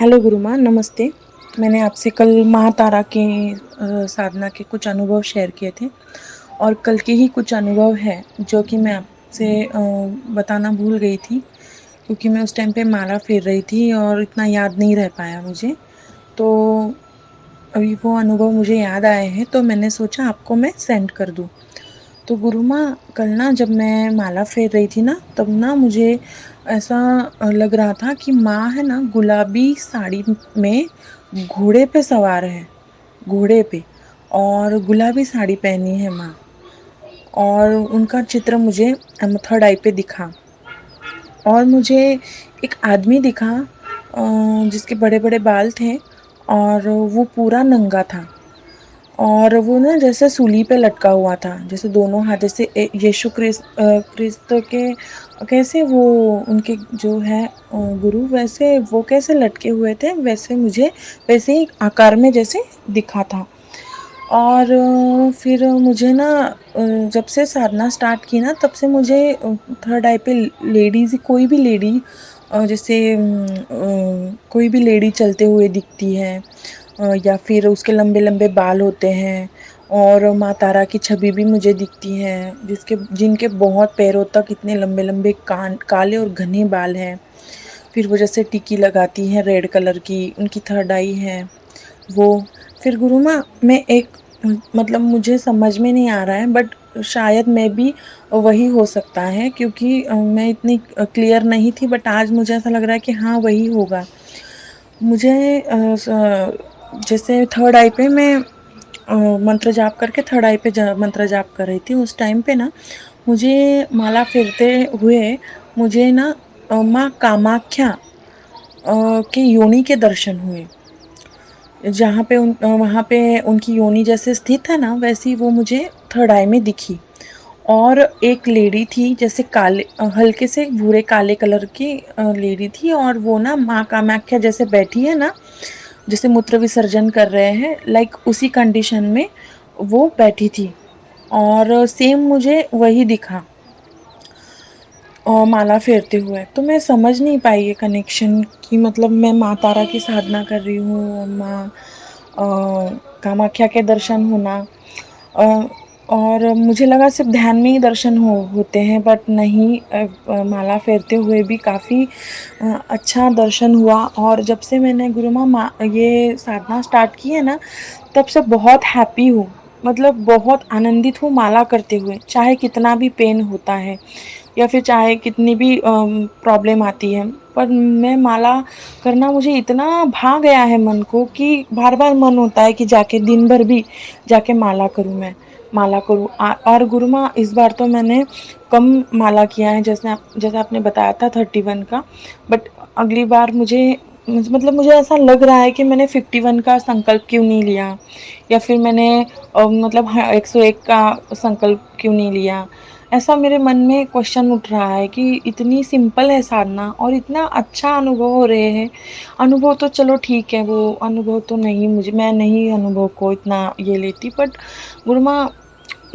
Hello गुरुमा, नमस्ते। मैंने आपसे कल माँ तारा के साधना के कुछ अनुभव शेयर किए थे और कल के ही कुछ अनुभव हैं जो कि मैं आपसे बताना भूल गई थी, क्योंकि मैं उस टाइम पे माला फेर रही थी और इतना याद नहीं रह पाया मुझे। तो अभी वो अनुभव मुझे याद आए हैं, तो मैंने सोचा आपको मैं सेंड कर दूँ। तो गुरु माँ, कल ना जब मैं माला फेर रही थी ना, तब ना मुझे ऐसा लग रहा था कि माँ है ना गुलाबी साड़ी में घोड़े पे सवार है, घोड़े पे, और गुलाबी साड़ी पहनी है माँ। और उनका चित्र मुझे थर्ड आई पे दिखा। और मुझे एक आदमी दिखा जिसके बड़े बड़े बाल थे और वो पूरा नंगा था। और वो ना जैसे सूली पे लटका हुआ था, जैसे दोनों हाथ, जैसे यीशु क्रिस्त के कैसे वो उनके जो है गुरु, वैसे वो कैसे लटके हुए थे, वैसे मुझे वैसे ही आकार में जैसे दिखा था। और फिर मुझे ना जब से साधना स्टार्ट की ना, तब से मुझे थर्ड आई पे लेडीज, कोई भी लेडी, जैसे कोई भी लेडी चलते हुए दिखती है, या फिर उसके लंबे लंबे बाल होते हैं। और माँ तारा की छवि भी मुझे दिखती है, जिनके बहुत पैरों तक इतने लंबे लंबे कान, काले और घने बाल हैं। फिर वो जैसे टिकी लगाती हैं रेड कलर की, उनकी थर्ड आई है वो। फिर गुरु माँ, मैं एक, मतलब मुझे समझ में नहीं आ रहा है, बट शायद मैं भी वही हो सकता है, क्योंकि मैं इतनी क्लियर नहीं थी, बट आज मुझे ऐसा लग रहा है कि हाँ वही होगा। मुझे जैसे थर्ड आई पे मैं मंत्र जाप करके थर्ड आई पे मंत्र जाप कर रही थी, उस टाइम पे ना मुझे माला फेरते हुए मुझे ना माँ कामाख्या के योनि के दर्शन हुए। जहाँ पे वहाँ पे उनकी योनि जैसे स्थित है ना, वैसी वो मुझे थर्ड आई में दिखी। और एक लेडी थी, जैसे काले हल्के से भूरे काले कलर की लेडी थी, और वो ना माँ कामाख्या जैसे बैठी है ना, जैसे मूत्र विसर्जन कर रहे हैं, लाइक उसी कंडीशन में वो बैठी थी। और सेम मुझे वही दिखा और माला फेरते हुए। तो मैं समझ नहीं पाई ये कनेक्शन, कि मतलब मैं माँ तारा की साधना कर रही हूँ, माँ कामाख्या के दर्शन होना, अ, और मुझे लगा सिर्फ ध्यान में ही दर्शन होते हैं, बट नहीं, माला फेरते हुए भी काफ़ी अच्छा दर्शन हुआ। और जब से मैंने गुरु माँ ये साधना स्टार्ट की है ना, तब से बहुत हैप्पी हूँ, मतलब बहुत आनंदित हूँ माला करते हुए, चाहे कितना भी पेन होता है या फिर चाहे कितनी भी प्रॉब्लम आती है। पर मैं माला करना, मुझे इतना भा गया है मन को कि बार बार मन होता है कि जाके दिन भर भी जाके माला करूँ, मैं माला करूँ। और गुरु माँ, इस बार तो मैंने कम माला किया है, जैसे आपने बताया था 31 का, बट अगली बार मतलब मुझे ऐसा लग रहा है कि मैंने 51 का संकल्प क्यों नहीं लिया, या फिर मैंने मतलब 101 का संकल्प क्यों नहीं लिया। ऐसा मेरे मन में क्वेश्चन उठ रहा है कि इतनी सिंपल है साधना और इतना अच्छा अनुभव हो रहे हैं। अनुभव तो चलो ठीक है, वो अनुभव तो नहीं, मैं नहीं अनुभव को इतना ये लेती, बट गुरुमा,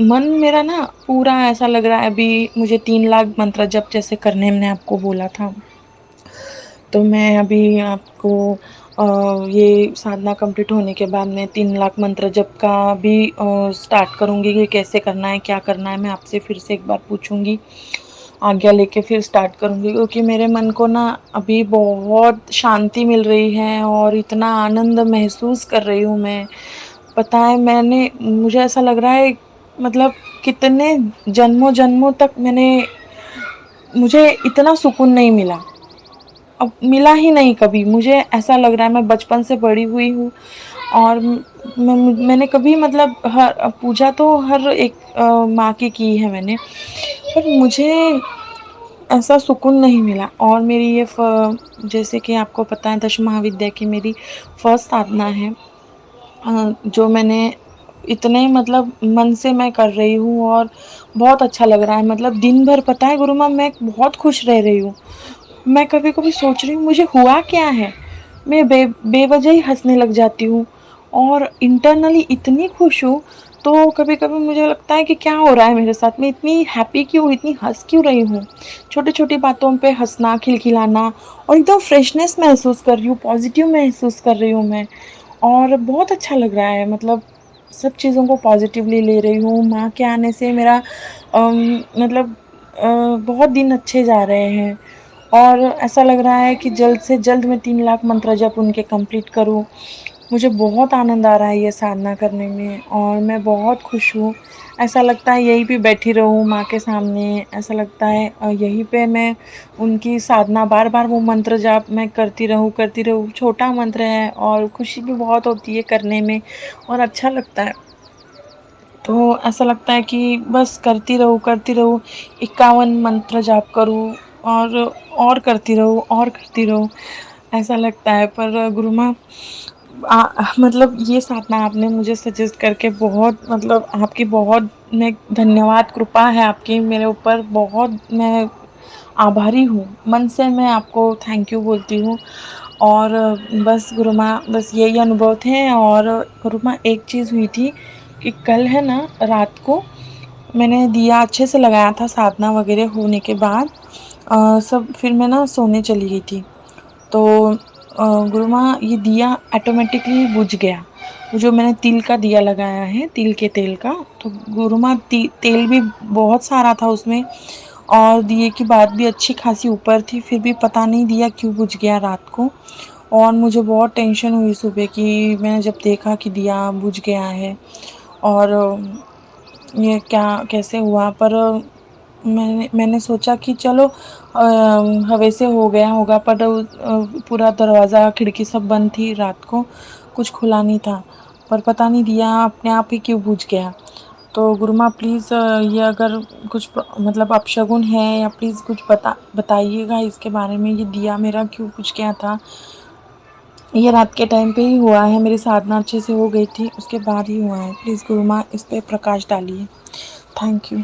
मन मेरा ना पूरा ऐसा लग रहा है। अभी मुझे 3 लाख मंत्र जप जैसे करने मैंने आपको बोला था, तो मैं अभी आपको ये साधना कंप्लीट होने के बाद मैं 3 लाख मंत्र जप का भी स्टार्ट करूँगी कि कैसे करना है, क्या करना है। मैं आपसे फिर से एक बार पूछूंगी, आज्ञा लेके फिर स्टार्ट करूँगी, क्योंकि मेरे मन को ना अभी बहुत शांति मिल रही है और इतना आनंद महसूस कर रही हूँ मैं। पता है, मुझे ऐसा लग रहा है, मतलब कितने जन्मों जन्मों तक मुझे इतना सुकून नहीं मिला, अब मिला ही नहीं कभी। मुझे ऐसा लग रहा है, मैं बचपन से बड़ी हुई हूँ और मैंने कभी, मतलब हर पूजा तो हर एक माँ की है मैंने, पर मुझे ऐसा सुकून नहीं मिला। और मेरी जैसे कि आपको पता है, दश महाविद्या की मेरी फर्स्ट साधना है, जो मैंने इतने मतलब मन से मैं कर रही हूँ और बहुत अच्छा लग रहा है। मतलब दिन भर, पता है गुरु माँ, मैं बहुत खुश रह रही हूँ। मैं कभी कभी सोच रही हूँ मुझे हुआ क्या है, मैं बेवजह ही हंसने लग जाती हूँ और इंटरनली इतनी खुश हूँ। तो कभी-कभी मुझे लगता है कि क्या हो रहा है मेरे साथ? मैं इतनी हैप्पी क्यों हूँ, इतनी हँस क्यों रही हूँ? छोटी-छोटी बातों पे हँसना, खिलखिलाना और एकदम फ्रेशनेस महसूस कर रही हूँ, पॉज़िटिव महसूस कर रही हूँ मैं। और बहुत अच्छा लग रहा है, मतलब सब चीज़ों को पॉज़िटिवली ले रही हूँ। माँ के आने से मेरा मतलब बहुत दिन अच्छे जा रहे हैं और ऐसा लग रहा है कि जल्द से जल्द मैं 3 लाख मंत्र जप उनके कंप्लीट करूँ। मुझे बहुत आनंद आ रहा है ये साधना करने में और मैं बहुत खुश हूँ। ऐसा लगता है यहीं पे बैठी रहूँ माँ के सामने, ऐसा लगता है यहीं पे मैं उनकी साधना बार-बार वो मंत्र जाप मैं करती रहूँ। छोटा मंत्र है और खुशी भी बहुत होती है करने में और अच्छा लगता है। तो ऐसा लगता है कि बस करती रहूँ, 51 मंत्र जाप करूँ और करती रहूँ, ऐसा लगता है। पर गुरु माँ मतलब ये साधना आपने मुझे सजेस्ट करके बहुत, मतलब आपकी बहुत मैं धन्यवाद, कृपा है आपकी मेरे ऊपर, बहुत मैं आभारी हूँ। मन से मैं आपको थैंक यू बोलती हूँ और बस गुरु माँ बस यही अनुभव थे। और गुरु माँ एक चीज़ हुई थी कि कल है ना रात को मैंने दिया अच्छे से लगाया था साधना वगैरह होने के बाद सब फिर मैं ना सोने चली गई थी। तो गुरु माँ ये दिया ऑटोमेटिकली बुझ गया। वो जो मैंने तिल का दिया लगाया है, तिल के तेल का, तो गुरु माँ तेल भी बहुत सारा था उसमें और दिए की बात भी अच्छी खासी ऊपर थी, फिर भी पता नहीं दिया क्यों बुझ गया रात को। और मुझे बहुत टेंशन हुई सुबह कि मैंने जब देखा कि दिया बुझ गया है और ये क्या कैसे हुआ? पर मैंने सोचा कि चलो हवे से हो गया होगा, पर पूरा दरवाज़ा, खिड़की सब बंद थी रात को, कुछ खुला नहीं था। पर पता नहीं दिया अपने आप ही क्यों बुझ गया। तो गुरुमा प्लीज़ ये अगर कुछ मतलब अपशगुन है या प्लीज़ कुछ बताइएगा इसके बारे में, ये दिया मेरा क्यों बुझ गया था? ये रात के टाइम पे ही हुआ है, मेरी साधना अच्छे से हो गई थी, उसके बाद ही हुआ है। प्लीज़ गुरुमा इस पे प्रकाश डालिए। Thank you.